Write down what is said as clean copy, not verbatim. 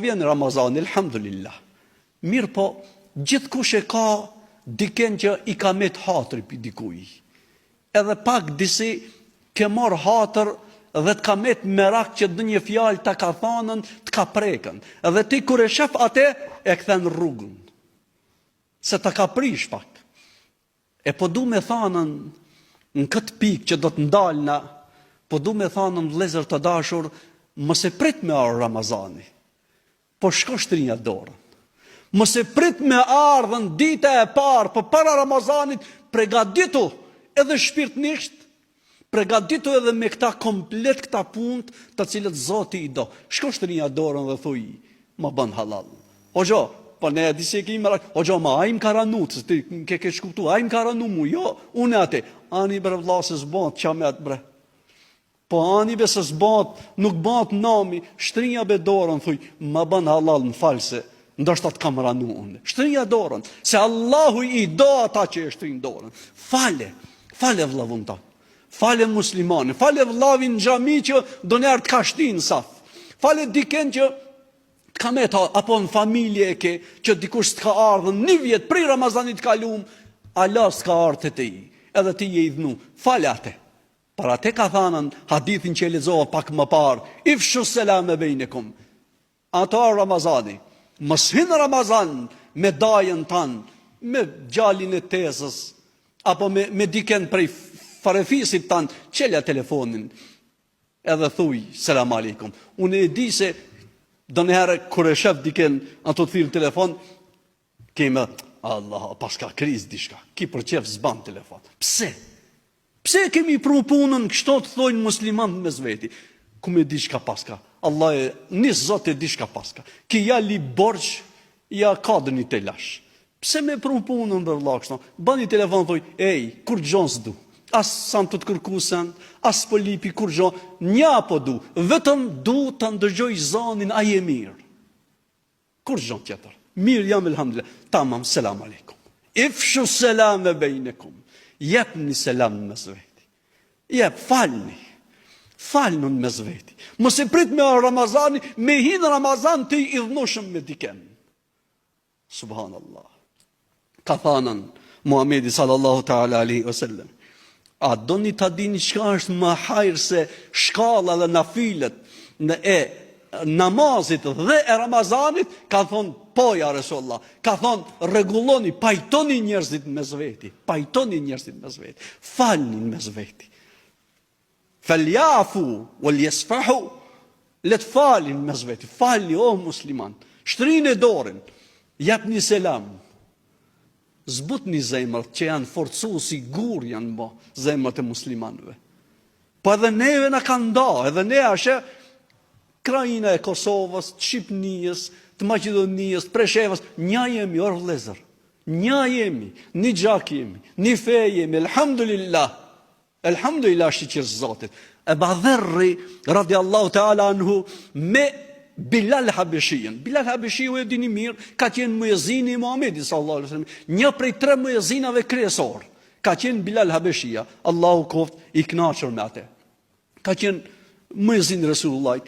Vjen Ramazani, elhamdulillah. Mirë po, gjithkush e ka diken që i ka met hatër për dikuj. Edhe pak disi ke marr hatër dhe të ka met merak që dë një fjalë të ka thanën, të ka preken. Edhe ti kur e shef ate, e kthen rrugën. Se të ka prish pak. E po du me thanën në këtë pikë që do të ndalna, po du me thanën vëllezër të dashur, mos e prit me arë Ramazani, po shko shtrinja dorën. Mos e prit me ardhën dita e parë, po para Ramazanit, pregaditu edhe shpirtnisht, pregaditu edhe me këta komplet këta punt të cilët Zoti i do. Shko shtrinja dorën dhe thuj, ma bën halal. Hoxha, po ne e disi e kemi merak, hoxha, ma a im ka ranu, ti ke shkuptu, a im ka ranu mu, jo, unë ate, ani bre vlla se zbat, qamet bre. Po ani be se zbat, nuk bat nami, shtrinja be dorën, thuj, ma bën halal më false, ndoshta të kam ranu unë. Shtrinja dorën, se Allahu i do ata që e shtrin dorën. Fale vllavun ta. Fale muslimane, fale vllavin në xhami që do njerë të ka shtin saf. Fale diken që të ka meta, apo në familje e ke, që dikush të ka ardhën një vjet prej Ramazanit kalum, Allah s'ka ardhë të ti, edhe ti je i dhnu. Fale ate. Para te ka thanën hadithin që e lexova pak më parë, ifshu selam e bejnekum. Ata Ramazani, mos hinë Ramazan me dajën tanë, me gjallin e tezës, apo me diken prej farefisit tanë, qelja telefonin, edhe thuj, selam aleikum. Unë e di se, do njëherë, kër e shef diken, ato të thirë telefon, keme, Allah, pas ka kriz dishka, ki për qef zban telefon. Pse kemi pru punën kështo të thojnë musliman me zveti? Ku me dishka paska? Allah e, njës zot e dishka paska. Ki ja li borç, ja kadë një telash. Pse me pru punën dhe vla kështo? Bani telefon thoj, ej, kur gjon s'du. As sam të kërkusen, as po lipi kur gjon. Nja po du, vetëm du të ndërgjoj zanin a je mirë. Kur gjon tjetër? Mirë jam elhamdulillah. Tamam, selam aleikum. Ifshu selam e bejnekum. Jep një selam në zveti. Jep, falnë në zveti. Mos e prit me Ramazani, me hinë Ramazan të i idhnushëm me diken. Subhanallah. Ka thanën Muhamedi sallallahu ta'ala alaihi wasallam. A do një ta dini çka është më hajrë se shkalla dhe nafilet në namazit dhe e Ramazanit? Ka thonë, po ja Resulullah, ka thonë, reguloni, pajtoni njerëzit me zveti, falnin me zveti. Faljafu, wal jesfahu, let falin me zveti, falni o musliman, shtrin e dorën, jap një selam, zbut një zemrat që janë forcu si gur janë bo, zemrat e muslimanve. Po edhe neve në kanë da, edhe ne ashe, Krajina e Kosovës, Shqipnijës, të Maqedonijës, Preshevës, nja jemi, orë vlezër, nja jemi, një gjak jemi, një fe jemi, elhamdulillah shqyqirës Zotit. E Badherri, radiallahu ta'ala anhu, me Bilal Habeshien. Bilal Habeshien e dini mirë, ka qenë muezini i Muhamedit sallallahu alaihi wasallam, një prej 3 muezinave kryesor, ka qenë Bilal Habeshia, Allahu koft i kënaqur me atë. Ka qenë muezin Resulullah.